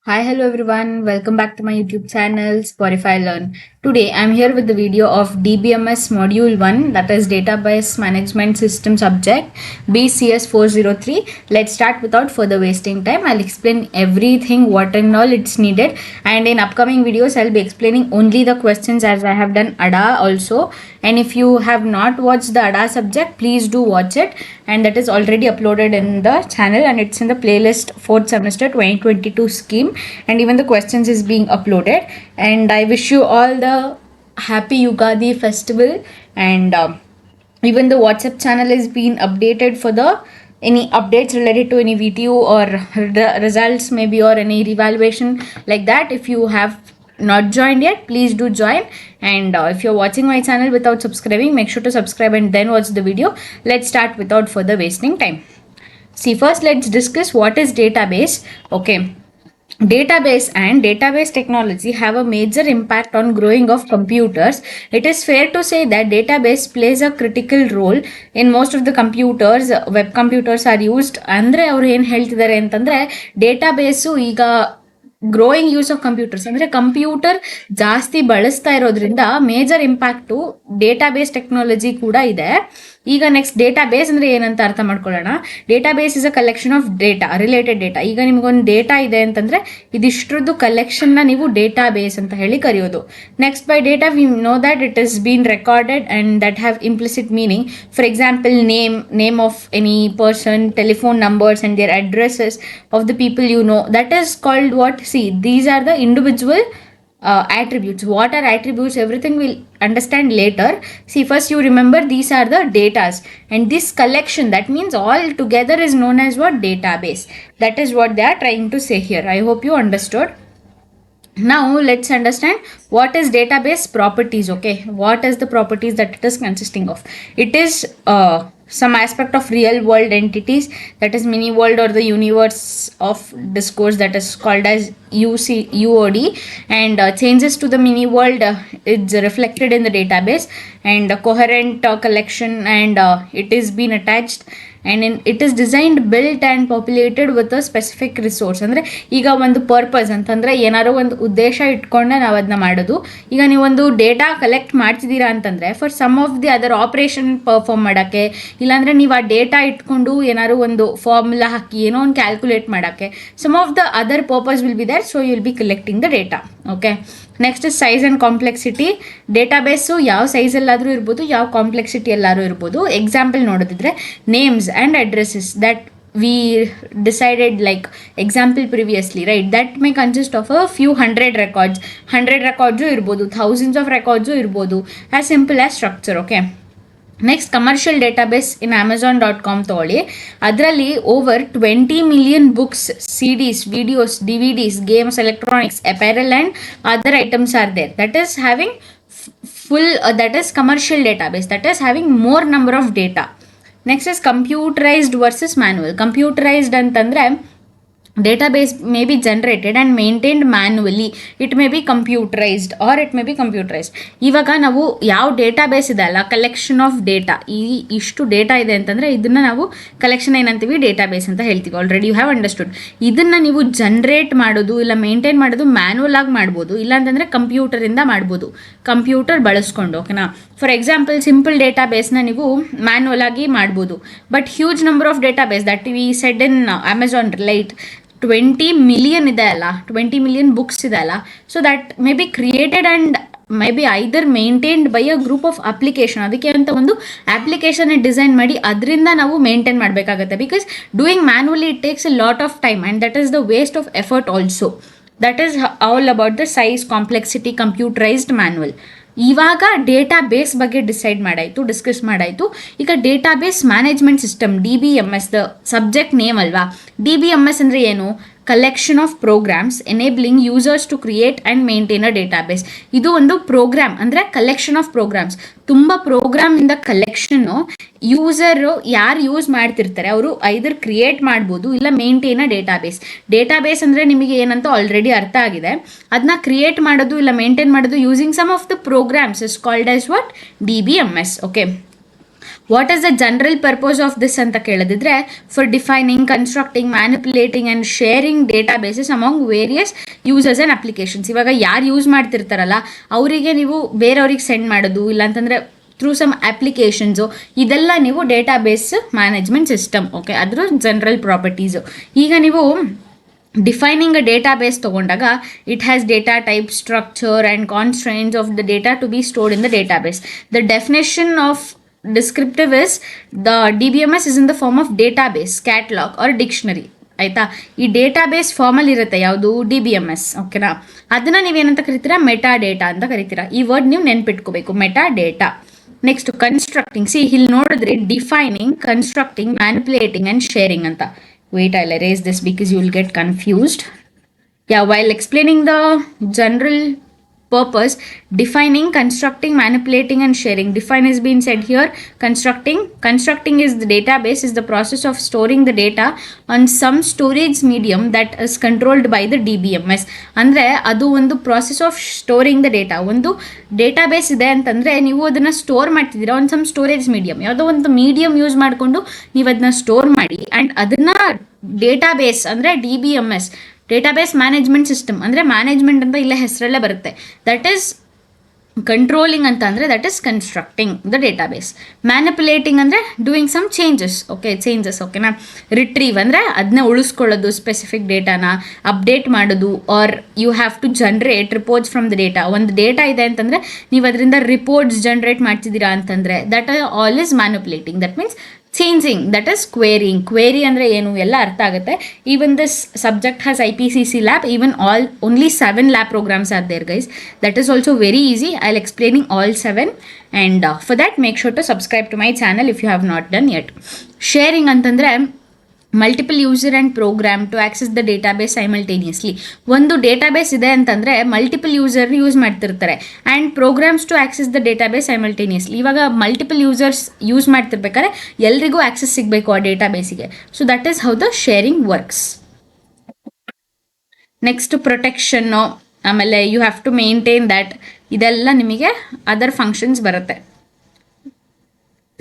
Hi, hello everyone. Welcome back to my YouTube channel Spotify Learn. Today I'm here with the video of DBMS Module 1, that is Database Management System subject BCS 403. Let's start without further wasting time. I'll explain everything what and all it's needed, and in upcoming videos I'll be explaining only the questions as I have done ADA also. And if you have not watched the ADA subject, please do watch it, and that is already uploaded in the channel and it's in the playlist 4th semester 2022 scheme, and even the questions is being uploaded. And I wish you all the happy Yugadi festival, and even the WhatsApp channel is being updated for the any updates related to any VTU or results maybe, or any revaluation like that. If you have not joined yet, please do join. And if you're watching my channel without subscribing, make sure to subscribe and then watch the video. Let's start without further wasting time. See, first let's discuss what is database. Okay, database and database technology have a major impact on growing of computers. It is fair to say that database plays a critical role in most of the computers. Web computers are used. ಅಂದರೆ ಅವ್ರು ಏನು ಹೇಳ್ತಿದ್ದಾರೆ ಅಂತಂದರೆ, ಡೇಟಾಬೇಸು ಈಗ growing use of computers ಅಂದರೆ computer ಜಾಸ್ತಿ ಬಳಸ್ತಾ ಇರೋದ್ರಿಂದ ಮೇಜರ್ ಇಂಪ್ಯಾಕ್ಟು ಡೇಟಾಬೇಸ್ ಟೆಕ್ನಾಲಜಿ ಕೂಡ ಇದೆ. ಈಗ ನೆಕ್ಸ್ಟ್ ಡೇಟಾಬೇಸ್ ಅಂದರೆ ಏನಂತ ಅರ್ಥ ಮಾಡ್ಕೊಳ್ಳೋಣ. Database is a collection of data, related data. ಈಗ ನಿಮ್ಗೊಂದು ಡೇಟಾ ಇದೆ ಅಂತಂದರೆ ಇದಿಷ್ಟರದ್ದು ಕಲೆಕ್ಷನ್ನ ನೀವು ಡೇಟಾಬೇಸ್ ಅಂತ ಹೇಳಿ ಕರೆಯೋದು. Next by data we know that it is been recorded and that have implicit meaning. For example, name of any person, telephone numbers and their addresses of the people you know. That is called what? See, these are the individual attributes. What are attributes? Everything we'll understand later. See, first you remember these are the datas, and this collection, that means all together, is known as what? Database. That is what they are trying to say here. I hope you understood. Now let's understand what is database properties. Okay, what is the properties that it is consisting of? It is some aspect of real world entities, that is mini world or the universe of discourse, that is called as UOD, and changes to the mini world it's reflected in the database, and a coherent collection, and it is been attached, and it is designed, built and populated with a specific resource. ಅಂದರೆ ಈಗ ಒಂದು purpose ಅಂತಂದರೆ ಏನಾರೋ ಒಂದು ಉದ್ದೇಶ ಇಟ್ಕೊಂಡೆ ನಾವು ಅದನ್ನ ಮಾಡೋದು. ಈಗ ನೀವೊಂದು ಡೇಟಾ ಕಲೆಕ್ಟ್ ಮಾಡ್ತಿದ್ದೀರಾ ಅಂತಂದರೆ for some of the other operation perform ಮಾಡೋಕ್ಕೆ, ಇಲ್ಲಾಂದರೆ ನೀವು ಆ ಡೇಟಾ ಇಟ್ಕೊಂಡು ಏನಾದ್ರು ಒಂದು ಫಾರ್ಮುಲಾ ಹಾಕಿ ಏನೋ ಒಂದು ಕ್ಯಾಲ್ಕುಲೇಟ್ ಮಾಡೋಕ್ಕೆ, some of the other purpose will be there, so you will be collecting the data. Okay, next size and complexity. Database ಯಾವ ಸೈಜಲ್ಲಾದರೂ ಇರ್ಬೋದು, ಯಾವ ಕಾಂಪ್ಲೆಕ್ಸಿಟಿ ಎಲ್ಲಾದರೂ ಇರ್ಬೋದು. ಎಕ್ಸಾಂಪಲ್ ನೋಡೋದಿದ್ರೆ, names and addresses that we decided, like example previously, right, that may consist of a few hundred records. 100 records ಇರ್ಬೋದು, thousands of records ಇರ್ಬೋದು, as simple as structure. Okay, next commercial database in Amazon.com ತೊಗೊಳ್ಳಿ. ಅದರಲ್ಲಿ over 20 million books, CDs, videos, DVDs, games, electronics, apparel and other items are there. That is having that is commercial database, that is having more number of data. Next is computerized versus manual. Computerized ಅಂತಂದರೆ database may be generated and maintained manually. It may be computerized or it may be computerized. ಇವಾಗ ನಾವು ಯಾವ database ಇದೆ ಅಲ್ಲ, collection of data, ಇಷ್ಟು data ಇದೆ ಅಂತಂದರೆ ಇದನ್ನು ನಾವು ಕಲೆಕ್ಷನ್ ಏನಂತೀವಿ? ಡೇಟಾಬೇಸ್ ಅಂತ ಹೇಳ್ತೀವಿ. Already you have understood. ಇದನ್ನು ನೀವು ಜನ್ರೇಟ್ ಮಾಡೋದು ಇಲ್ಲ ಮೇಂಟೈನ್ ಮಾಡೋದು ಮ್ಯಾನ್ಯಲ್ ಆಗಿ ಮಾಡ್ಬೋದು, ಇಲ್ಲಾಂತಂದರೆ ಕಂಪ್ಯೂಟರಿಂದ ಮಾಡ್ಬೋದು, ಕಂಪ್ಯೂಟರ್ ಬಳಸ್ಕೊಂಡು. ಓಕೆನಾ? ಫಾರ್ ಎಕ್ಸಾಂಪಲ್, ಸಿಂಪಲ್ ಡೇಟಾಬೇಸ್ನ ನೀವು ಮ್ಯಾನ್ಯಲ್ ಆಗಿ ಮಾಡ್ಬೋದು, but huge number of database that we said in Amazon, light 20 million ಇದೆ ಅಲ್ಲ, 20 million ಬುಕ್ಸ್ ಇದೆ ಅಲ್ಲ, so that may be created and may be either maintained by a group of application. ಅದಕ್ಕೆ ಅಂತ ಒಂದು ಅಪ್ಲಿಕೇಶನ್ ಡಿಸೈನ್ ಮಾಡಿ ಅದರಿಂದ ನಾವು ಮೇಂಟೈನ್ ಮಾಡಬೇಕಾಗುತ್ತೆ. Because doing manually it takes a lot of time and that is the waste of effort also. That is all about the size, complexity, computerised, manual. ಇವಾಗ database ಬಗ್ಗೆ discuss ಮಾಡಾಯಿತು. ಈಗ database management system, DBMS, the subject name ಅಲ್ವಾ. DBMS ಅಂದರೆ ಏನು? Collection of programs enabling users to create and maintain a database. ಇದು ಒಂದು program ಅಂದರೆ ಕಲೆಕ್ಷನ್ ಆಫ್ ಪ್ರೋಗ್ರಾಮ್ಸ್. ತುಂಬ ಪ್ರೋಗ್ರಾಮಿಂದ ಕಲೆಕ್ಷನ್ನು ಯೂಸರು ಯಾರು ಯೂಸ್ ಮಾಡ್ತಿರ್ತಾರೆ ಅವರು ಐದರ್ ಕ್ರಿಯೇಟ್ ಮಾಡ್ಬೋದು ಇಲ್ಲ ಮೇಂಟೈನ್ ಅ ಡೇಟಾಬೇಸ್. ಡೇಟಾಬೇಸ್ ಅಂದರೆ ನಿಮಗೆ ಏನಂತ ಆಲ್ರೆಡಿ ಅರ್ಥ ಆಗಿದೆ. ಅದನ್ನ ಕ್ರಿಯೇಟ್ ಮಾಡೋದು ಇಲ್ಲ ಮೇಂಟೈನ್ ಮಾಡೋದು using some of the programs is called as what? DBMS. Okay, what is the general purpose of this ಅಂತ ಕೇಳಿದ್ರೆ, for defining, constructing, manipulating and sharing data bases among various users and applications. ಇವಾಗ ಯಾರು use ಮಾಡ್ತಿರ್ತಾರಲ್ಲ ಅವರಿಗೆ ನೀವು ಬೇರೆಯವ್ರಿಗೆ send ಮಾಡೋದು, ಇಲ್ಲಾಂತಂದರೆ through some applications, ಇದೆಲ್ಲ ನೀವು database management system. Okay, ಅದ್ರ ಜನರಲ್ ಪ್ರಾಪರ್ಟೀಸು. ಈಗ ನೀವು ಡಿಫೈನಿಂಗ್ ಅ ಡೇಟಾ ಬೇಸ್ ತೊಗೊಂಡಾಗ it has data type, structure and constraints of the data to be stored in the database. The definition of descriptive is the DBMS is in the form of database, catalog or dictionary. ಆಯಿತಾ, ಈ database ಫಾರ್ಮಲ್ಲಿ ಇರುತ್ತೆ ಯಾವುದು, DBMS. ಓಕೆನಾ, ಅದನ್ನು ನೀವೇನಂತ ಕರಿತೀರಾ, meta data ಅಂತ ಕರಿತೀರಾ. ಈ word ನೀವು ನೆನ್ಪಿಟ್ಕೋಬೇಕು, metadata. Next constructing. See ಇಲ್ಲಿ ನೋಡಿದ್ರೆ defining, constructing, manipulating and sharing ಅಂತ. Wait, I erase this because you will get confused. Yeah, while explaining the general purpose, defining, constructing, manipulating and sharing. Define is being said here. Constructing is the database is the process of storing the data on some storage medium that is controlled by the DBMS. ಅಂದರೆ ಅದು ಒಂದು process of storing the data. ಒಂದು database ಇದೆ ಅಂತಂದರೆ ನೀವು ಅದನ್ನು store ಮಾಡ್ತಿದ್ದೀರಾ ಒಂದು ಸಮ್ ಸ್ಟೋರೇಜ್ ಮೀಡಿಯಮ್, ಯಾವುದೋ ಒಂದು ಮೀಡಿಯಮ್ ಯೂಸ್ ಮಾಡಿಕೊಂಡು ನೀವು ಅದನ್ನ ಸ್ಟೋರ್ ಮಾಡಿ ಆ್ಯಂಡ್ ಅದನ್ನು ಡೇಟಾಬೇಸ್ ಅಂದರೆ DBMS, ಡೇಟಾಬೇಸ್ ಮ್ಯಾನೇಜ್ಮೆಂಟ್ ಸಿಸ್ಟಮ್. ಅಂದರೆ ಮ್ಯಾನೇಜ್ಮೆಂಟ್ ಅಂತ ಇಲ್ಲೇ ಹೆಸರಲ್ಲೇ ಬರುತ್ತೆ. ದಟ್ ಈಸ್ ಕಂಟ್ರೋಲಿಂಗ್ ಅಂತ ಅಂದರೆ that is constructing the database. Manipulating ಅಂದರೆ ಡೂಯಿಂಗ್ ಸಮ್ ಚೇಂಜಸ್. ಓಕೆನಾ. ರಿಟ್ರೀವ್ ಅಂದರೆ ಅದನ್ನ ಉಳಿಸ್ಕೊಳ್ಳೋದು, ಸ್ಪೆಸಿಫಿಕ್ ಡೇಟಾನ ಅಪ್ಡೇಟ್ ಮಾಡೋದು, are you have to generate reports from the data. ಒಂದು ಡೇಟಾ ಇದೆ ಅಂತಂದರೆ ನೀವು ಅದರಿಂದ ರಿಪೋರ್ಟ್ಸ್ ಜನ್ರೇಟ್ ಮಾಡ್ತಿದ್ದೀರಾ ಅಂತಂದರೆ that all is manipulating. That means changing, that is querying. Query ಅಂದರೆ ಏನು ಎಲ್ಲ ಅರ್ಥ ಆಗುತ್ತೆ. Even this subject has IPCC lab, even only 7 lab programs are there, guys. That is also very easy. I'll explaining all 7, and for that make sure to subscribe to my channel if you have not done yet. Sharing ಅಂತಂದರೆ multiple user and program to access the database simultaneously. ಒಂದು database ಇದೆ ಅಂತಂದರೆ multiple user use ಮಾಡ್ತಿರ್ತಾರೆ and programs to access the database simultaneously. ಇವಾಗ multiple users use ಮಾಡ್ತಿರ್ಬೇಕಾದ್ರೆ ಎಲ್ರಿಗೂ access ಸಿಗಬೇಕು ಆ ಡೇಟಾಬೇಸಿಗೆ. So that is how the sharing works. Next protection, ಆಮೇಲೆ you have to maintain that, ಇದೆಲ್ಲ ನಿಮಗೆ ಅದರ್ ಫಂಕ್ಷನ್ಸ್ ಬರುತ್ತೆ.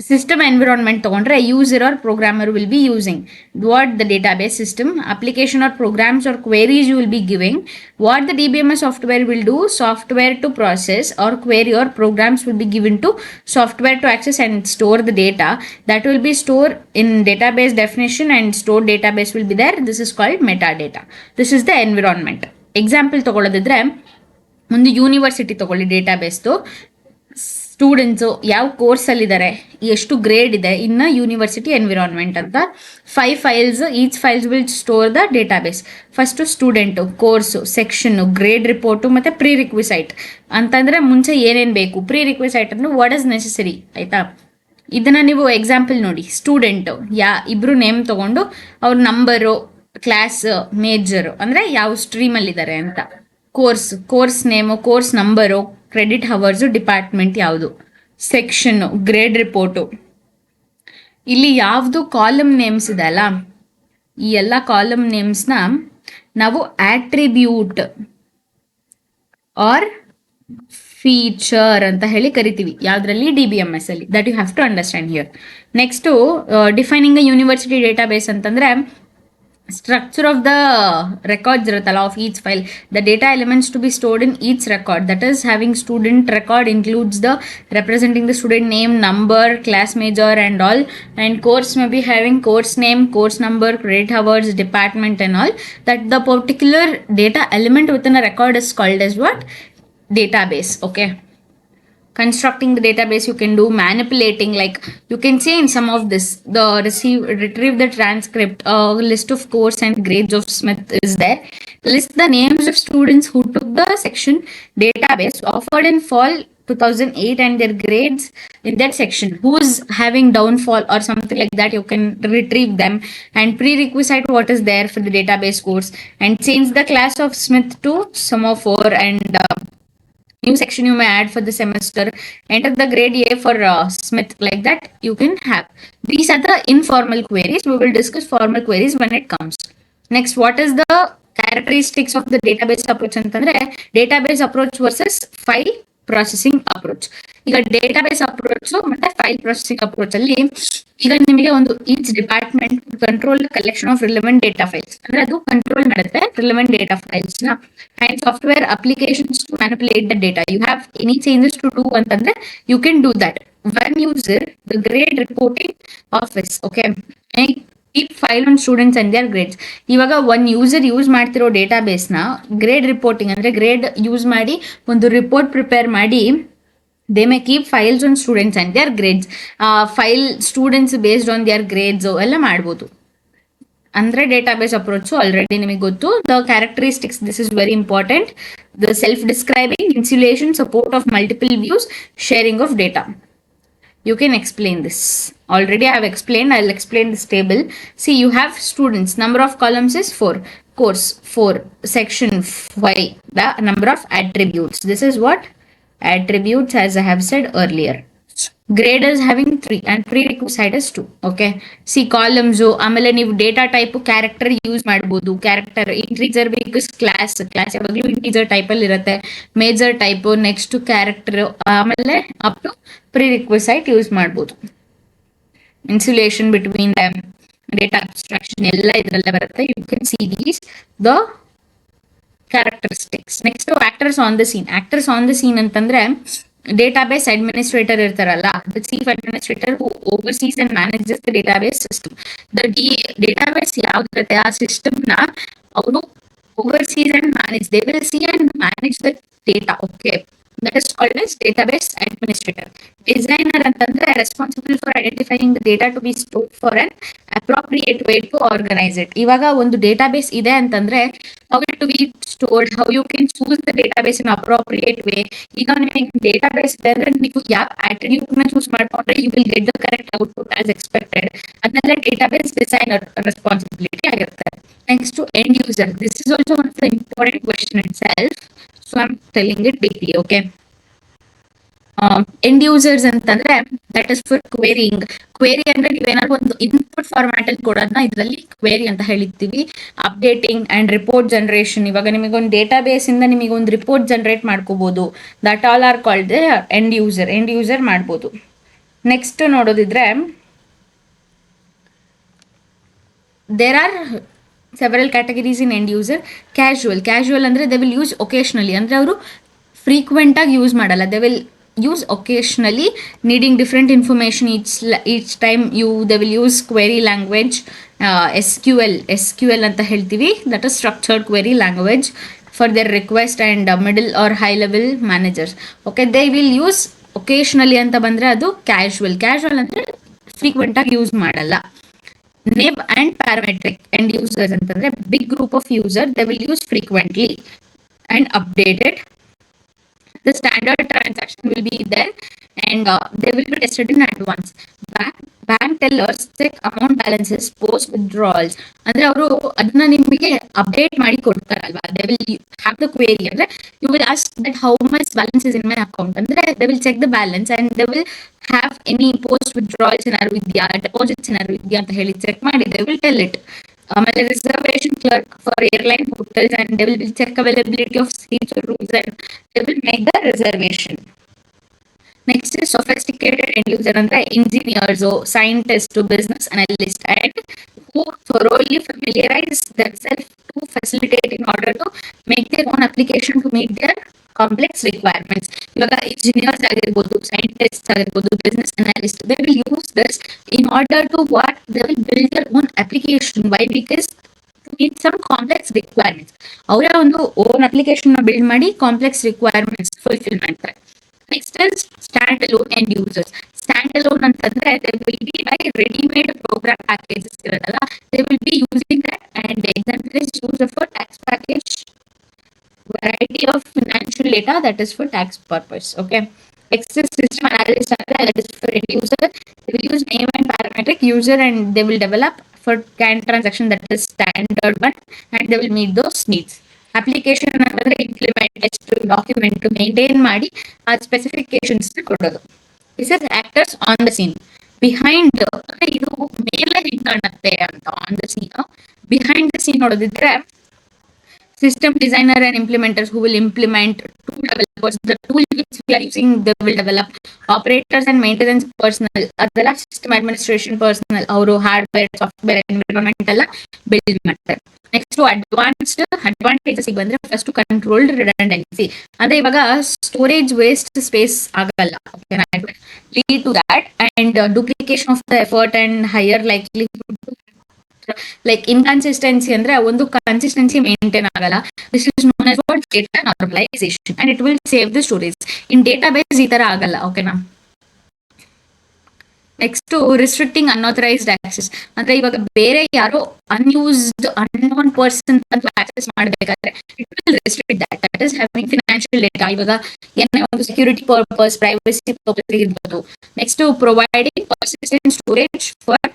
ಸಿಸ್ಟಮ್ ಎನ್ವಿರಾನ್ಮೆಂಟ್ ತೊಗೊಂಡ್ರೆ user or programmer will be using what the database system, application or programs or queries you will be giving. What the DBMS software will do, software to process or query or programs will be given to software to access and store the data that will be stored in database definition, and stored database will be there. This is called metadata. This is the environment. Example ತೊಗೊಳ್ಳೋದಿದ್ರೆ ಒಂದು university ತೊಗೊಳ್ಳಿ, ಡೇಟಾಬೇಸ್ದು students ಯಾವ ಕೋರ್ಸಲ್ಲಿದ್ದಾರೆ, ಎಷ್ಟು grade ಇದೆ, ಇನ್ನು university environment ಅಂತ 5 files. Each files will store the database. First student, course, section, grade report ಮತ್ತು pre ರಿಕ್ವಿಸೈಟ್. ಅಂತಂದರೆ ಮುಂಚೆ ಏನೇನು ಬೇಕು, ಪ್ರೀ ರಿಕ್ವಿಸೈಟ್ ಅಂದರೆ ವಾಟ್ ಇಸ್ ನೆಸೆಸರಿ. ಆಯಿತಾ, ಇದನ್ನು ನೀವು ಎಕ್ಸಾಂಪಲ್ ನೋಡಿ. ಸ್ಟೂಡೆಂಟು ಇಬ್ಬರು ನೇಮ್ ತೊಗೊಂಡು ಅವ್ರ ನಂಬರು, ಕ್ಲಾಸ್, ಮೇಜರು ಅಂದರೆ ಯಾವ ಸ್ಟ್ರೀಮಲ್ಲಿದ್ದಾರೆ ಅಂತ, course name, course number, credit hours, department ಯಾವುದು, ಸೆಕ್ಷನ್ನು, ಗ್ರೇಡ್ ರಿಪೋರ್ಟು. ಇಲ್ಲಿ ಯಾವುದು ಕಾಲಮ್ ನೇಮ್ಸ್ ಇದೆ ಅಲ್ಲ, ಈ ಎಲ್ಲ ಕಾಲಮ್ ನೇಮ್ಸ್ನ ನಾವು ಆಟ್ರಿಬ್ಯೂಟ್ ಆರ್ ಫೀಚರ್ ಅಂತ ಹೇಳಿ ಕರಿತೀವಿ. ಯಾವುದರಲ್ಲಿ, DBMS ಅಲ್ಲಿ. That you have to understand here. Next defining a university database ಅಂತಂದರೆ structure of the records iruttalla of each file, the data elements to be stored in each record. That is, having student record includes the representing the student name, number, class major and all, and course may be having course name, course number, credit hours, department and all. That the particular data element within a record is called as what, database. Okay, constructing the database you can do. Manipulating, like you can say in some of this, the retrieve the transcript, list of course and grades of Smith is there. List the names of students who took the section database offered in fall 2008 and their grades in that section. Who is having downfall or something like that, you can retrieve them. And prerequisite, what is there for the database course, and change the class of Smith to semaphore, and new section you may add for the semester. Enter the grade A for Smith, like that you can have. These are the informal queries. We will discuss formal queries when it comes. Next, what is the characteristics of the database approach ಅಂತಂದ್ರೆ, database approach versus file processing approach. ಈಗ database approach ಮತ್ತೆ file processing approach ಅಲ್ಲಿ ಈಗ ನಿಮಗೆ ಒಂದು each department control collection of relevant data files, ಅಂದ್ರೆ ಅದು control ಮಾಡುತ್ತೆ ರಿಲೆವೆಂಟ್ ಡೇಟಾ ಫೈಲ್ಸ್ ನ, and software applications to manipulate the data. You have any changes to do ಅಂತಂದ್ರೆ you can do that. One user the grade reporting office. Okay, keep file on students and their grades. ಇವಾಗ one user use ಮಾಡ್ತಿರೋ database ನ grade reporting ಅಂದ್ರೆ grade use ಮಾಡಿ ಒಂದು report prepare ಮಾಡಿ they may keep files on students and their grades. File students based on their grades ಎಲ್ಲ ಮಾಡ್ಬೋದು. ಅಂದ್ರೆ ಡೇಟಾಬೇಸ್ ಅಪ್ರೋಚ್ ಆಲ್ರೆಡಿ ನಿಮಗೆ ಗೊತ್ತು. The characteristics, this is very important. The self describing, insulation, support of multiple views, sharing of data. You can explain this. Already I have explained. I'll explain this table. See, you have students. Number of columns is 4. Course 4. Section 5. The number of attributes. This is what? Attributes, as I have said earlier. Grade is having 3 and prerequisite is 2. Okay. See, columns. ಆಮೇಲೆ ನೀವು data type character use ಮಾಡ್ಬೋದು. Character integer because class ಯಾವಾಗಲೂ integer type ಅಲ್ಲಿ ಇರುತ್ತೆ. Major type, next character, ಆಮೇಲೆ up to prerequisite use ಮಾಡ್ಬೋದು. Insulation between them, data abstraction ಎಲ್ಲ ಇದರಲ್ಲೇ ಬರುತ್ತೆ. You can see these the characteristics. Next actors on the scene. Actors on the scene ಅಂತಂದ್ರೆ database administrator ಇರ್ತಾರಲ್ಲ, the chief administrator who oversees and manages the database system. Database ಯಾವ್ದಿರುತ್ತೆ ಆ system ನ ಅವರು overseas and manage, they will see and manage the data. Okay, that is called as database administrator. Designer ಅಂತಂದ್ರೆ responsible for identifying the data to be stored for an appropriate way to organize it. ಇವಾಗ ಒಂದು database ಇದೆ ಅಂತಂದ್ರೆ how it to be stored, how you can choose the database in appropriate way. ಈಗ ನಿಮಗೆ database ಇದೆ ಅಂದ್ರೆ ನೀವು ಯಾವ attribute ನ ಚೂಸ್ ಮಾಡ್ಕೊಂಡ್ರೆ you will get the correct output as expected. ಅದನ್ನೆಲ್ಲ ಡೇಟಾಬೇಸ್ ಡಿಸೈನರ್ ರೆಸ್ಪಾನ್ಸಿಬಿಲಿಟಿ ಆಗಿರುತ್ತೆ. Next to end user. This is also one of the important question itself. So I'm telling it deeply, okay. End users ಅಂತಂದ್ರೆ that is for ಕ್ವೇರಿಂಗ್. Query ಅಂದ್ರೆ ನೀವೇನಾದ್ರು ಒಂದು input format ಅಲ್ಲಿ ಕೊಡೋದನ್ನ ಇದರಲ್ಲಿ query ಅಂತ ಹೇಳಿರ್ತೀವಿ. Updating and report generation. ಇವಾಗ ನಿಮಗೊಂದು ಡೇಟಾಬೇಸ್ ಇಂದ ನಿಮಗೆ ಒಂದು ರಿಪೋರ್ಟ್ ಜನರೇಟ್ ಮಾಡ್ಕೋಬಹುದು. That all are called end user. End user ಮಾಡ್ಬೋದು. ನೆಕ್ಸ್ಟ್ ನೋಡೋದಿದ್ರೆ there are several categories in end user. Casual ಅಂದ್ರೆ they will use occasionally, ಅಂದ್ರೆ ಅವರು ಫ್ರೀಕ್ವೆಂಟ್ ಆಗಿ ಯೂಸ್ ಮಾಡಲ್ಲ. they will use occasionally, needing different information each time. they will use query language, SQL ಅಂತ ಹೇಳ್ತೀವಿ, that is structured query language for their request and middle or high level managers. Okay, they will use occasionally ಅಂತ ಬಂದ್ರೆ ಅದು casual ಅಂದ್ರೆ frequent ಆಗಿ use ಮಾಡಲ್ಲ. Nib and parametric end users ಅಂತಂದ್ರೆ big group of user, they will use frequently and updated. The standard transaction will be there and they will be tested in advance. Bank tellers check amount balances, post withdrawals. ಅಂದ್ರೆ ಅವರು ಅದನ್ನ ನಿಮಗೆ update ಮಾಡಿ ಕೊಡ್ತಾರಲ್ವಾ. they will have the query ಅಂದ್ರೆ you will ask that how much balance is in my account, ಅಂದ್ರೆ they will check the balance and they will have any post withdrawals ಏನಾದ್ರು ಇದೆಯಾ, deposits ಏನಾದ್ರು ಇದೆಯಾ ಅಂತ ಹೇಳಿ ಚೆಕ್ ಮಾಡಿ they will tell it. ಆಮೇಲೆ reservation clerk for airline hotels and they will check availability of seats or rooms and they will make the reservation. Next is sophisticated end user ಅಂದ್ರೆ engineers, scientists, business analyst and who thoroughly familiarize themselves to facilitate in order to make their own application to meet their complex requirements. ಇವಾಗ engineers ಆಗಿರ್ಬೋದು, scientist ಆಗಿರ್ಬೋದು, business analyst, they will use this in order to what they will build their own application. Why? Because to meet some complex requirements. ಅವರ ಒಂದು own application build ಮಾಡಿ complex requirements fulfil ಮಾಡ್ತಾರೆ. Next is stand alone end users. Stand alone ಅಂತಂದ್ರೆ they will be by ready-made program packages ಇರೋದಲ್ಲ, they will be using that and example is used for tax package, variety of financial data that is for tax purpose. Okay, next is system analysis that is for end user. They will use name and parametric user and they will develop for CAN transaction that is standard one and they will meet those needs. Application ಅಂದ್ರೆ implement, test, document, maintain ಮಾಡಿ ಆ specifications ಕೊಡೋದು. This is actors on the scene. Behind ಇದು ಮೇಲೆ ಹಿಂಗ್ ಕಾಣುತ್ತೆ ಅಂತ on the scene. Behind the scene ನೋಡೋದಿದ್ರೆ system designer and implementers who will implement to develop towards the tool which we are using, they will develop operators and maintenance personnel, ಅದೆಲ್ಲ system administration personnel ಅವರು hardware software environment ಎಲ್ಲ build ಮಾಡ್ತಾರೆ. Next advantages ಬಂದ್ರೆ first controlled redundancy, ಅಂದ್ರೆ ಇವಾಗ storage waste space ಆಗಲ್ಲ, lead to that and duplication of the effort and higher likely like inconsistency ಅಂದ್ರೆ ಒಂದು ಕನ್ಸಿಸ್ಟೆನ್ಸಿ ಮೇಂಟೈನ್ ಆಗಲ್ಲ. This is known as what data normalisation and it will save the storage. In data base ಈ ತರ ಆಗಲ್ಲ. ಓಕೆನಾ. Next restricting unauthorised access, ಅಂದ್ರೆ ಇವಾಗ ಬೇರೆ ಯಾರೋ ಅನ್ಯೂಸ್ಡ್ ಅನ್ನೋನ್ ಪರ್ಸನ್ ಅಂತ ಆಕ್ಸೆಸ್ ಮಾಡಬೇಕಾದ್ರೆ it will restrict that is having financial data. ಇವಾಗ ಏನೇ ಒಂದು ಸೆಕ್ಯೂರಿಟಿ ಪರ್ಪಸ್, ಪ್ರೈವಸಿ ಪರ್ಪಸ್ ಇರ್ಬೋದು. Next providing persistent storage for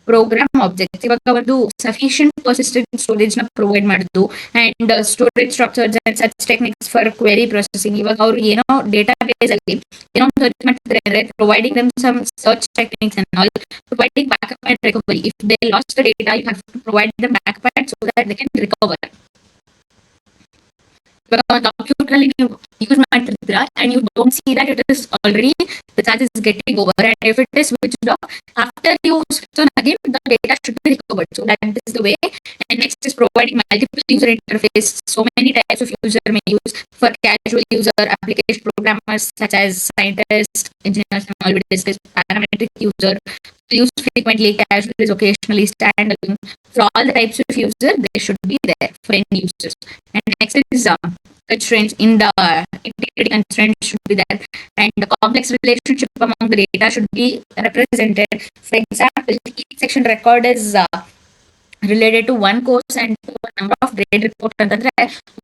program objects, ಇವಾಗ ಒಂದು ಸಫಿಷಿಯಂಟ್ ಪರ್ಸಿಸ್ಟೆಂಟ್ ಸ್ಟೋರೇಜ್ ನ ಪ್ರೊವೈಡ್ ಮಾಡುದು and storage structures and such techniques for query processing. ಇವಾಗ ಅವ್ರು ಏನೋ ಡೇಟಾ ಬೇಸ್ ಅಲ್ಲಿ ಏನೋ ಸರ್ಚ್ ಮಾಡ್ತಿದ್ರೆ ಅಂದ್ರೆ providing them some search techniques and all, providing backup and recovery. If they lost the data you have to provide them backup and so that they can recover. ಇವಾಗ computer ಅಲ್ಲಿ ನೀವು use ಮಾಡ್ತಿರ್ತೀರಾ and you don't see that it is already the charge is getting over, and if it is switched off after you switch on again the data should be recovered. So that is the way. And next is providing multiple user interface. So many types of user may use for casual user, application programmers such as scientists, engineers, and all we discussed. Parametric user use frequently, casually, occasionally, standalone. For all the types of user they should be there for any users. And next is constraints. In the integrity constraints should be there, and the complex relationship among the data should be represented. For example, each section record is related to one course and to a number of grade report ಅಂತಂದ್ರೆ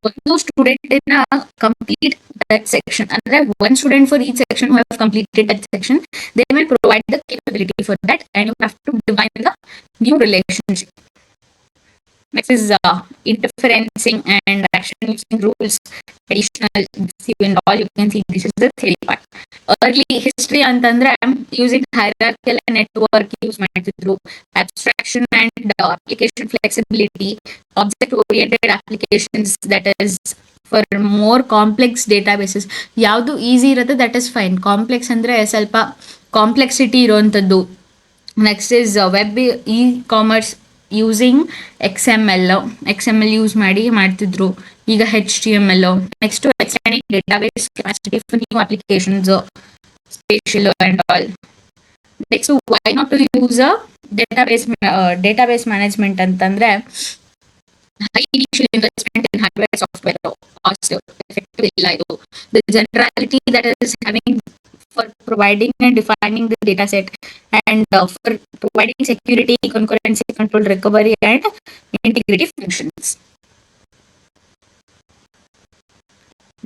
ಒಂದು student ಇನ್ನ complete that section, ಅಂದ್ರೆ one student for each section who have completed that section, they will provide the capability for that and you have to define the new relationship. Next is interferencing and action using rules, additional and all. You can see this is the theory part. Early history ಅಂತಂದ್ರೆ using hierarchical network use ಮಾಡ್ತಿದ್ರು, abstraction and application flexibility, object oriented applications, that is for more complex databases. ಯಾವುದು easy ಇರುತ್ತೆ that is fine, complex ಅಂದ್ರೆ ಸ್ವಲ್ಪ complexity ಇರುವಂಥದ್ದು. Next is web e commerce using X M L use ಮಾಡ್ತಿದ್ರು, ಈಗ HTML. Next extending database capacity for new applications, spatial and all. Next why not to use database management ಅಂತಂದ್ರೆ high initial investment in hardware software cost effective ಇಲ್ಲ ಇದು. The generality that is having for providing and defining the data set and for providing security, concurrency, control, recovery and integrity functions.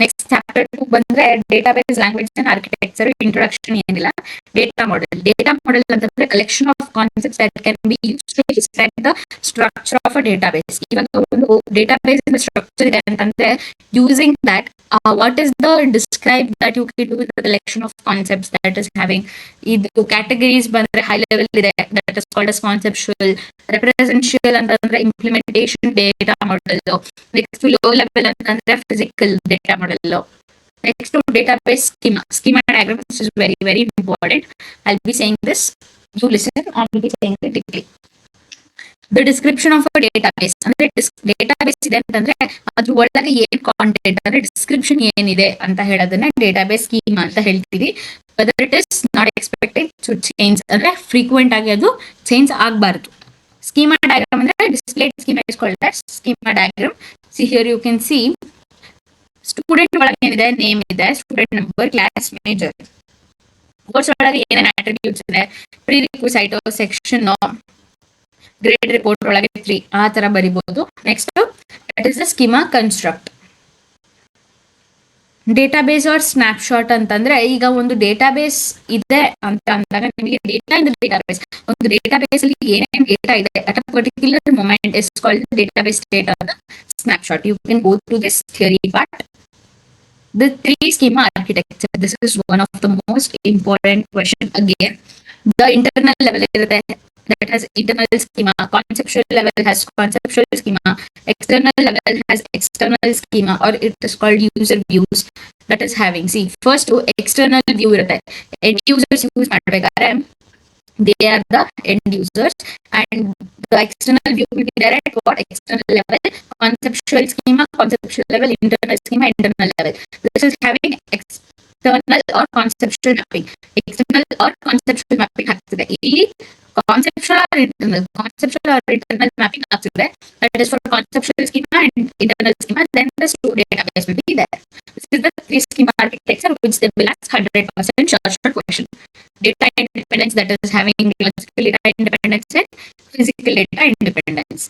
Next chapter 2 ಬಂದ್ರೆ database language and architecture. Introduction ಏನಿಲ್ಲ. Data model ಅಂತಂದ್ರೆ collection of concepts that can be used to describe the structure of a database. ಇವಾಗ ಒಂದು database structure ಇದೆ ಅಂತಂದ್ರೆ using that what is the describe that you can do with the collection of concepts that is having. ಇದು categories ಬಂದ್ರೆ high level ಇದೆ, that is called as conceptual. Representation ಅಂತಂದ್ರೆ implementation data model. Next low level ಅಂತಂದ್ರೆ physical data model. Next to database schema diagram. This is very very important. I'll be saying this, you listen, I'll be saying it deeply. The description of a database ಅಂದ್ರೆ database ಇದೆ ಅಂತಂದ್ರೆ ಅದ್ರ ಒಳಗೆ ಏನ್ content ಅಂದ್ರೆ description ಏನಿದೆ ಅಂತ ಹೇಳೋದನ್ನ ಡೇಟಾಬೇಸ್ ಸ್ಕೀಮಾ ಅಂತ ಹೇಳ್ತೀವಿ. whether it is not expected to change ಅಂದ್ರೆ ಫ್ರೀಕ್ವೆಂಟ್ ಆಗಿ ಅದು ಚೇಂಜ್ ಆಗಬಾರದು. ಸ್ಕೀಮಾ ಡಯಾಗ್ರಾಮ್ ಅಂದ್ರೆ display schema is called as schema diagram. See here you can see student ಒಳಗೆ ಏನಿದೆ, ನೇಮ್ ಇದೆ, student number, class major. Course ಒಳಗೆ ಏನೇನು ಅಟ್ರಿಬ್ಯೂಟ್ಸ್ ಇದೆ, prerequisite, section, grade report ಒಳಗೆ 3 ಆ ತರ ಬರಿಬಹುದು. Next that is the schema construct. Database are snapshot ಅಂತಂದ್ರೆ ಈಗ ಒಂದು ಡೇಟಾಬೇಸ್ ಇದೆ ಅಂತ ಅಂದಾಗ ನಿಮಗೆ ಡೇಟಾ ಇನ್ ದ ಡೇಟಾಬೇಸ್, ಒಂದು ಡೇಟಾಬೇಸ್ ಅಲ್ಲಿ ಏನೇನು ಡೇಟಾ ಇದೆ at a particular moment is called database data snapshot. You can go through this theory part. The 3 schema architecture, this is one of the most important question again. The internal level ಇರುತ್ತೆ, that has internal schema, conceptual level has conceptual schema, external level has external schema, or it is called user views that is having. See, first external view ಇರುತ್ತೆ. End users use ಮಾಡ್ಬೇಕಾದ್ರೆ they are the end users, and the external view will be there at what external level, conceptual schema, conceptual level, internal schema, internal level. This is having external or conceptual mapping. External or conceptual mapping ಆಗ್ತದೆ. ಇಲ್ಲಿ conceptual or internal mapping ಆಗ್ತದೆ. That is for conceptual schema and internal schema. Then the store database will be there. This is the three schema architecture which they will ask 100% short question. Data independence, that is having logical data independence and physical data independence.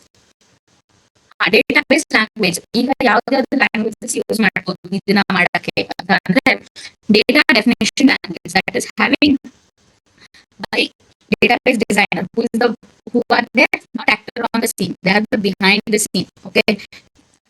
Database language, ಈಗ ಯಾವ್ದಾವ್ದು languages use ಮಾಡಬಹುದು ಇದನ್ನ ಮಾಡಕ್ಕೆ ಅಂದ್ರೆ data definition language that is having by database designer who are there, not actor on the scene, they are the behind the scene. Okay,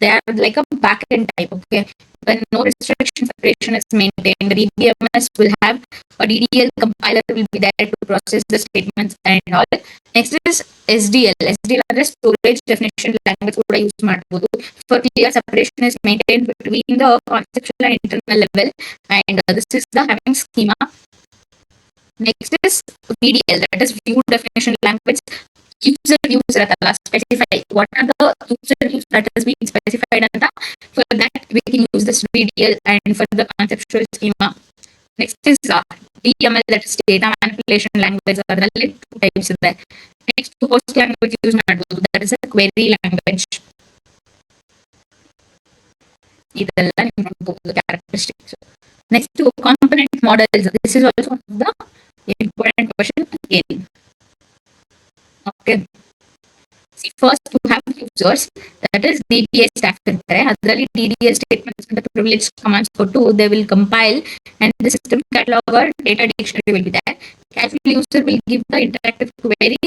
they are like a backend type. Okay, when no restriction separation is maintained, the DBMS will have a DDL compiler will be there to process the statements and all. Next is SDL. SDL ಅಂದ್ರೆ storage definition language ಕೂಡ use ಮಾಡಬಹುದು. For clear separation is maintained between the conceptual and internal level, and this is the having schema. Next is VDL, that is view definition language. User views specify what are the user views that is being specified, and for that we can use this VDL. And for the conceptual schema, next is DML, that is data manipulation language. Adರಲ್ಲಿ two types ಇದೆ. Next host language use ಮಾಡಬಹುದು, that is a query language. ಇದೆಲ್ಲ ನೀವು ನೋಡಬಹುದು characteristics. Next to component models, this is also one of the important question again. Okay, see, first you have users, that is DBA stack ಇರ್ತಾರೆ. ಅದರಲ್ಲಿ DDL statements and the privilege commands ಕೊಟ್ಟು they will compile, and the system cataloger data dictionary will be there. Casual user will give the interactive query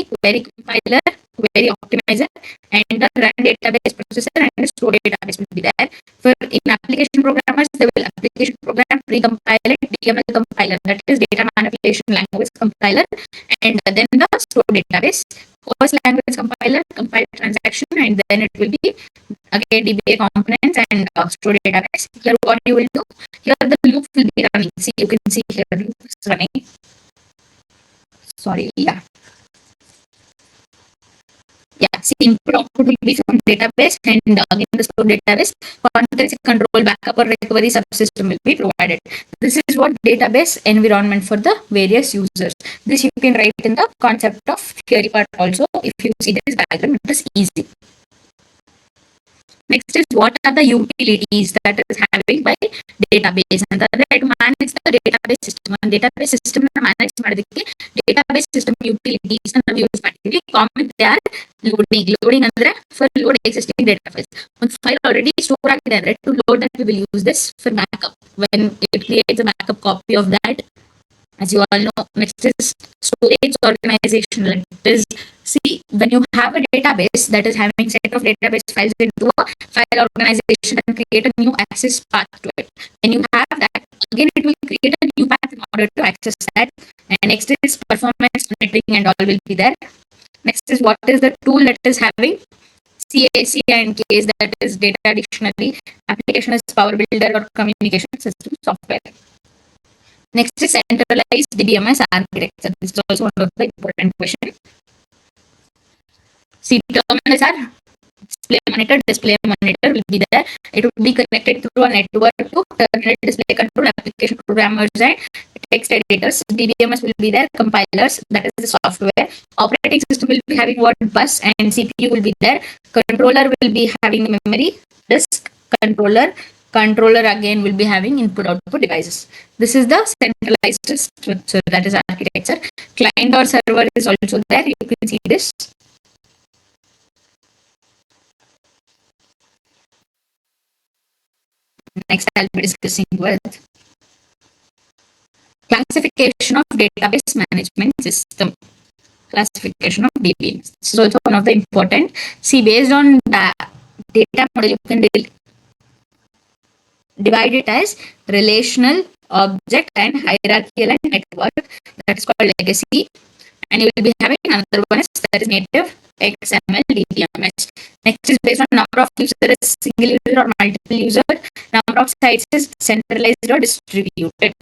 compiler, query optimizer, and the run database processor and store database will be there. For in application programmers, they will application program pre-compile DML compiler, that is data manipulation language compiler, and then the store database. Host language compiler, compile transaction, and then it will be again DBA components and store database. Here what you will do, here the loop will be running. See, you can see here the loop is running. Sorry, see, input output will be from database, and again the store database, context control, backup or recovery subsystem will be provided. This is what database environment for the various users. This you can write in the concept of theory part also. If you see this diagram, it is easy. Next is what are the utilities that is having by database, and that to manage the database system. And database system manage ಮಾಡೋದಕ್ಕೆ database system utilities and use ಮಾಡ್ತೀವಿ. Common they are loading ಅಂದ್ರೆ for load existing database. One file already store ಆಗಿದೆ ಅಂದ್ರೆ to load that we will use this for backup when it creates a backup copy of that. As you all know, next is storage organization. It is, see, when you have a database that is having set of database files into a file organization and create a new access path to it. When you have that, again it will create a new path in order to access that. And next is performance monitoring and all will be there. Next is what is the tool that is having CAC and case, that is data dictionary. Application is Power Builder or communication system software. Next is centralized DBMS architecture. This is also one of the important questions. See, terminals are display monitor will be there. It will be connected through a network to terminal, display control, application programmers and text editors. DBMS will be there, compilers, that is the software. Operating system will be having word bus, and CPU will be there. Controller will be having memory, disk, controller again will be having input output devices. This is the centralized structure, that is architecture. Client or server is also there. You can see this. Next I'll be discussing with classification of database management system. Classification of DBMS. This is also one of the important. See, based on the data model, you can divide it as relational, object, and hierarchical and network. That is called legacy. and you will be having another one is that is native XML DBMS. Next is based on number of users, single user or multiple user, number of sites is centralized or distributed.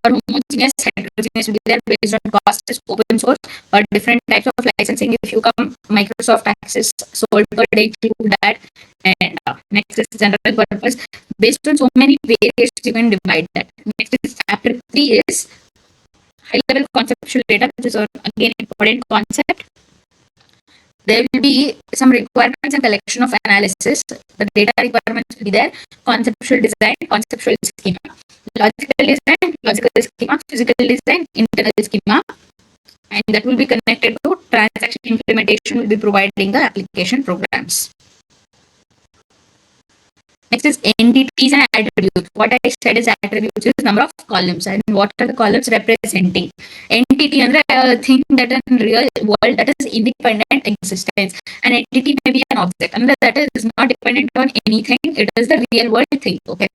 Or homogeneous, heterogeneous will be there based on cost is open source or different types of licensing. If you come Microsoft Access sold per day, include that. And next is general purpose. Based on so many variations, you can divide that. Next is chapter 3 is high level conceptual data, which is again important concept. There will be some requirements and collection of analysis. The data requirements will be there. Conceptual design, conceptual schema. Logical design, logical schema. Physical design, internal schema. And that will be connected to transaction implementation, will be providing the application programs. Next is entities and attributes. What I said is attributes is number of columns, and what are the columns representing? Entity and a thing that in real world that is independent existence. An entity may be an object, and that is not dependent on anything. It is the real world thing. Okay.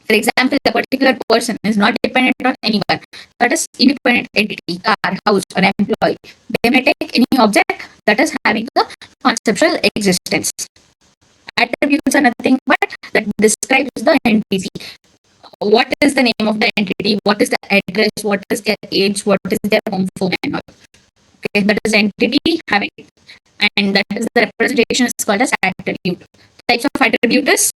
For example, a particular person is not dependent on anyone. That is independent entity, car, house, or employee. They may take any object that is having the conceptual existence. Attributes are nothing but that describes the entity. What is the name of the entity? What is the address? What is their age? What is their home phone and all? Okay, that is the entity having, and that is the representation is called as attribute. Types of attribute is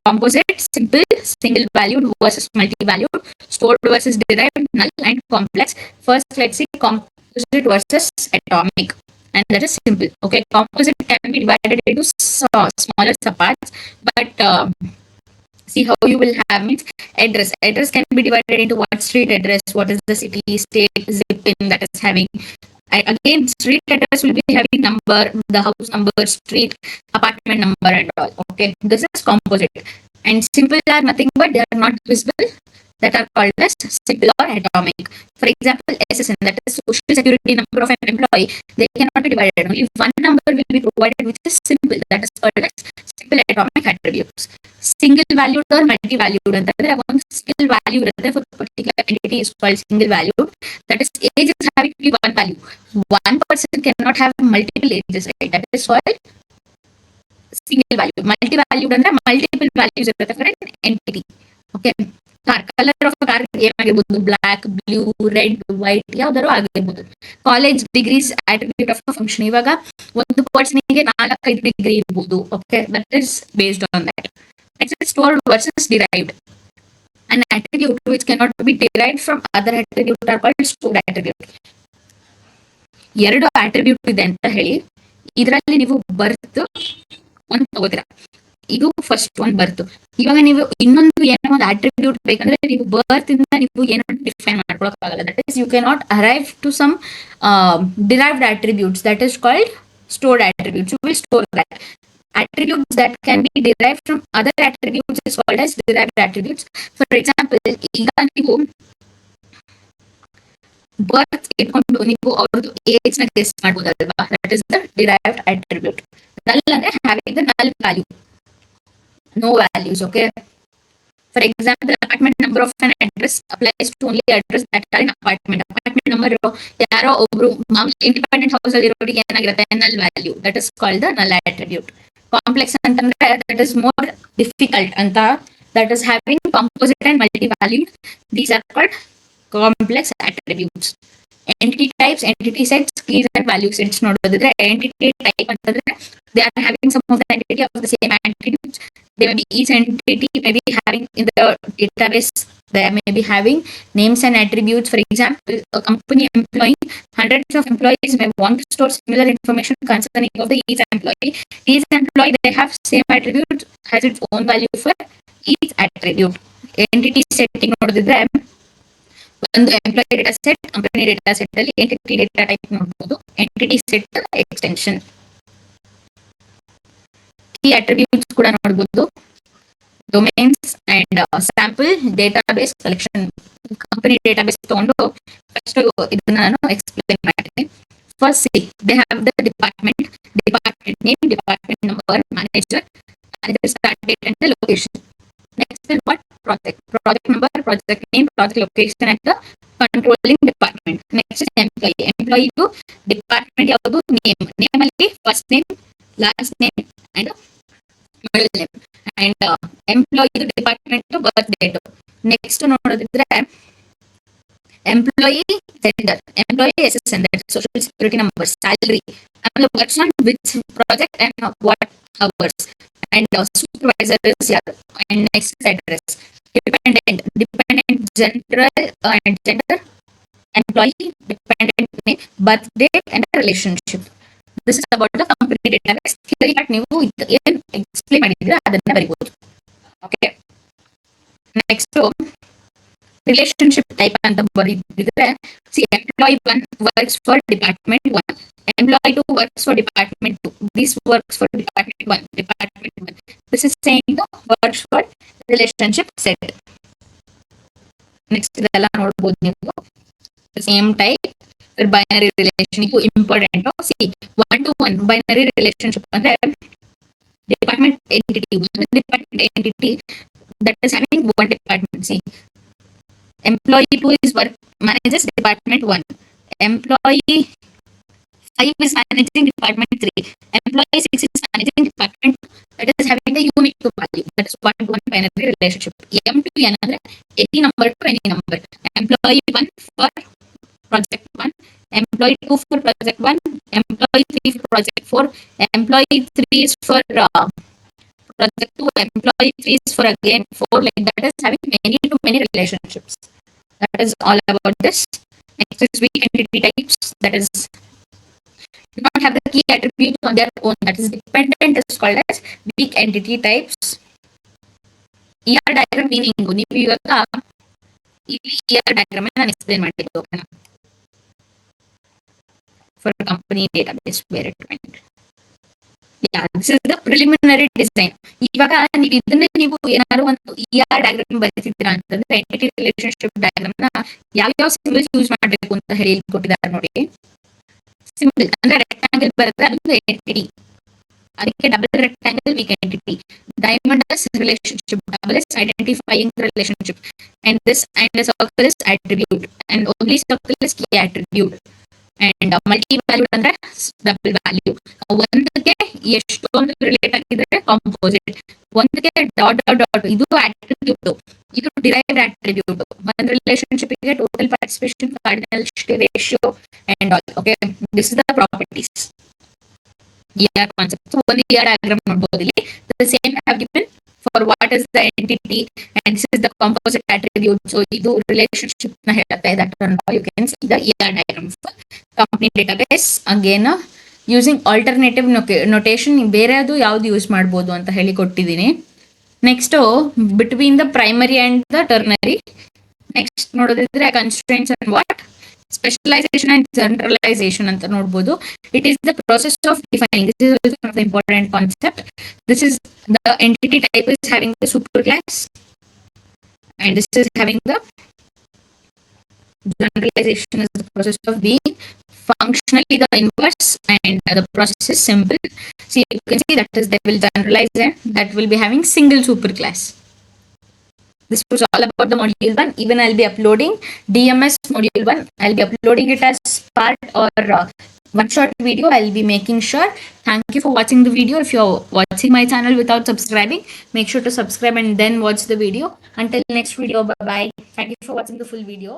composite, simple, single valued versus multi-valued, stored versus derived, null and complex. First, let's see composite versus atomic. And that is simple. Okay, composite can be divided into smaller subparts, but see how you will have means address. Address can be divided into what street address, what is the city, state, zip pin that is having. Again, street address will be having number, the house number, street, apartment number, and all. Okay, this is composite. And simple are nothing but they are not visible, that are called as simple or atomic. For example, SSN, that is social security number of an employee, they cannot be divided. Only one number will be provided which is simple, that is called as simple atomic attributes. Single valued or multi-valued, and that one single value for a particular entity is called single valued. That is age is having to be one value. One person cannot have multiple ages, right? That is called single value. Multi-valued and multiple values of an entity. Okay. Car, color of a car ಏನಾಗಿರ್ಬೋದು black, blue, red, white ಯಾವ್ದಾರು ಆಗಿರ್ಬೋದು. College degrees attribute of function. ಇವಾಗ ಒಂದು ಪರ್ಸನ್ಗೆ 4-5 degree ಇರ್ಬೋದು. Okay, that is based on that. Next is stored versus derived. An attribute which cannot be derived from other attribute are called stored attribute. ಎರಡು attribute ಇದೆ ಅಂತ ಹೇಳಿ ಇದರಲ್ಲಿ ನೀವು ಬರ್ತ್ ಒಂದು ತಗೋತೀರಾ. ಇದು ಫಸ್ಟ್ ಒಂದು ಬರ್ತು. ಇವಾಗ ನೀವು ಇನ್ನೊಂದು ಏನೋ ಒಂದು ಅಟ್ರಿಬ್ಯೂಟ್ ಬೇಕಂದ್ರೆ ನೀವು ಬರ್ತ್ ಇಂದ ನೀವು ಏನೋ ಡಿಫೈನ್ ಮಾಡ್ಕೊಳಕ್ ಆಗಲ್ಲ. That is you can not arrive to some derived attributes, that is called stored attributes. You will store that. Attributes that can be derived from other attributes is called as derived attributes. For example, ಈಗ ನೀವು ಬರ್ತ್ ಇಟ್ಕೊಂಡು ನೀವು ಅವ್ರದ್ದು age ನ guess ಮಾಡ್ಬೋದಲ್ವಾ, that is the derived attribute. ನಲ್ ಅಂದ್ರೆ having the null value, no values. Okay, for example, apartment number of an address applies to only address that are in apartment. Apartment number ಯಾರೋ ಒಬ್ರು independent house ಅಲ್ಲಿ ಇರೋರಿಗೆ ಏನಾಗಿರುತ್ತೆ null value, that is called the null attribute. Complex ಅಂತಂದ್ರೆ that is more difficult ಅಂತ, that is having composite and multi-valued. These are called complex attributes. Entity types, entity sets, keys and value sets ನೋಡೋದಿದ್ರೆ entity type ಅಂತಂದ್ರೆ they are having some of the entity of the same attributes. They may be each entity may be having in the database, they may be having names and attributes. For example, a company employing hundreds of employees may want to store similar information concerning of the each employee. Each employee they have same attribute, has its own value for each attribute. Entity setting ನೋಡೋದಿದ್ರೆ ಒಂದು employee data set, company data set ಅಲ್ಲಿ entity data type ನೋಡಬಹುದು. Entity set extension, key attributes ಕೂಡ ನೋಡಬಹುದು. Domains and sample database collection. Company database ತಗೊಂಡು first ಇದನ್ನ ನಾನು explain ಮಾಡ್ತೀನಿ. First C they have the department, department name, department number, manager, start date and location. Next is what project number, project name, project location, and the controlling department. Next is employee to department ಯಾವುದು name ಅಲ್ಲಿ first name, last name, and middle name, and employee department to birth date. Next ನೋಡೋದಿದ್ರೆ employee gender, employee SSN, that is social security number, salary, and works on which project and what hours, and supervisor is here, and next is address. Dependent gender, employee, dependent name, birth date, and relationship. This is about the company database. Theory part ನೀವು ಏನು explain ಮಾಡಿದ್ರೆ ಅದನ್ನ ಬರಿಬಹುದು. Okay, next relationship type ಅಂತ ಬರೆದಿದ್ರೆ, see, employee 1 works for department 1, employee 2 works for department 2, this works for department 1. This is saying the works for relationship set. Next ಇದೆಲ್ಲ ನೋಡಬಹುದು ನೀವು, same type binary relation ಇದು important. See, 1 to 1 binary relationship ಅಂದ್ರೆ department entity that is having one department. See, employee 2 is manages department 1, employee 5 is managing department 3, employee 6 is managing department 2. That is having a unique to value. That is 1 to 1 binary relationship. M to N ಅಂದ್ರೆ any number to any number. Employee 1 for project 1, employee 2 for project 1, employee 3 for project 4, employee 3 is for project 2, employee 3 is for again 4, like that is having many to many relationships. That is all about this. Next is weak entity types, that is do not have the key attributes on their own, that is dependent is called as weak entity types. ER diagram meaning ನೀವು ಇವಾಗ ಇಲ್ಲಿ ER diagram ನಾನು explain ಮಾಡಿದ್ದು, ಓಕೆನಾ, for a company database where it went. Yeah, this is the preliminary design. ಇವಾಗ ನೀವು ಇದನ್ನ ನೀವು ಏನಾದ್ರು ಒಂದು ER diagram ಬರೆದಿದ್ದೀರಾ ಅಂತಂದ್ರೆ entity relationship diagram ನ ಯಾವ ಸಿಂಬಲ್ಸ್ ಯೂಸ್ ಮಾಡಬೇಕು ಅಂತ ಹೇಳಿ ಕೊಟ್ಟಿದ್ದಾರೆ ನೋಡಿ. ಸಿಂಬಲ್ ಅಂದ್ರೆ ರೆಕ್ಟಾಂಗಲ್ ಬರುತ್ತೆ, ಅದು ಎಂಟಿಟಿ, ಅದಕ್ಕೆ double rectangle weak entity, diamond is relationship, double is identifying the relationship, and this and the circle is attribute, and only circle is key attribute, and multi value ಅಂದ್ರೆ double value. ಒಂದಕ್ಕೆ ಎಷ್ಟೊಂದು relate ಆಗಿದ್ರೆ composite, ಒಂದಕ್ಕೆ dot dot dot ಇದು attribute, ಇದು derived attribute. ಒಂದು relationship ಗೆ total participation, cardinal ratio and all. Okay, this is the properties ER concept. ಒಂದು ER ಡಯಾಗ್ರಾಮ್ ನೋಡಬಹುದು ಇಲ್ಲಿ. The same have given for what is the entity and this is the composite attribute. So ಇದು relationship ನ ಹೇಳುತ್ತೆ. That you can see the ER diagram for company database. Again using alternative notation, ಬೇರೆದು ಯಾವ್ದು use ಮಾಡಬಹುದು ಅಂತ ಹೇಳಿ ಕೊಟ್ಟಿದ್ದೀನಿ. Next between the primary and the ternary. Next ನೋಡೋದಿದ್ರೆ constraints and what specialization and generalization ಅಂತ ನೋಡಬಹುದು. It is the process of defining. This is also one of the important concept. This is the entity type is having the superclass and this is having the generalization is the process of being functionally the inverse and the process is simple. See, you can see that is they will generalize and that will be having single superclass. This was all about the module 1. Even I'll be uploading DMS module 1. I'll be uploading it as part or one short video. I'll be making sure. Thank you for watching the video. If you're watching my channel without subscribing, make sure to subscribe and then watch the video. Until next video, bye bye. Thank you for watching the full video.